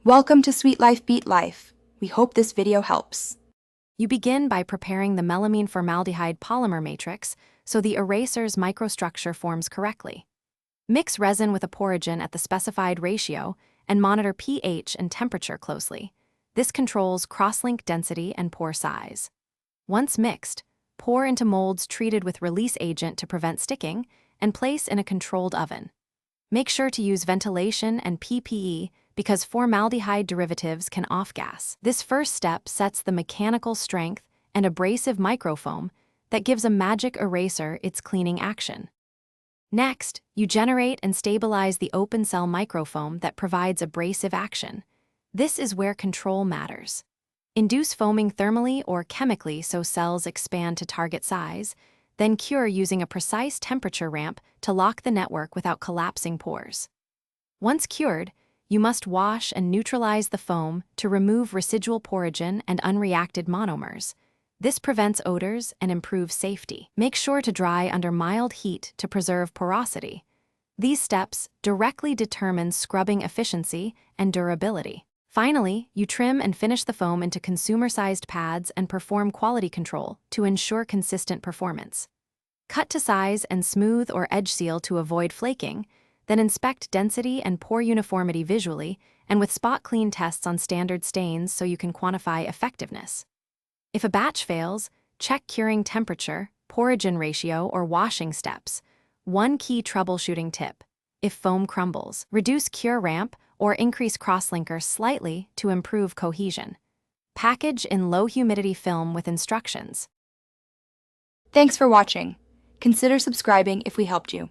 Welcome to Sweet Life Beat Life. We hope this video helps. You begin by preparing the melamine formaldehyde polymer matrix so the eraser's microstructure forms correctly. Mix resin with a porogen at the specified ratio and monitor pH and temperature closely. This controls crosslink density and pore size. Once mixed, pour into molds treated with release agent to prevent sticking and place in a controlled oven. Make sure to use ventilation and PPE because formaldehyde derivatives can off-gas. This first step sets the mechanical strength and abrasive microfoam that gives a magic eraser its cleaning action. Next, you generate and stabilize the open cell microfoam that provides abrasive action. This is where control matters. Induce foaming thermally or chemically so cells expand to target size, then cure using a precise temperature ramp to lock the network without collapsing pores. Once cured, you must wash and neutralize the foam to remove residual porogen and unreacted monomers. This prevents odors and improves safety. Make sure to dry under mild heat to preserve porosity. These steps directly determine scrubbing efficiency and durability. Finally, you trim and finish the foam into consumer-sized pads and perform quality control to ensure consistent performance. Cut to size and smooth or edge seal to avoid flaking, then inspect density and pore uniformity visually and with spot clean tests on standard stains so you can quantify effectiveness. If a batch fails, check curing temperature, porogen ratio, or washing steps. One key troubleshooting tip: if foam crumbles, reduce cure ramp or increase crosslinker slightly to improve cohesion. Package in low humidity film with instructions. Thanks for watching. Consider subscribing if we helped you.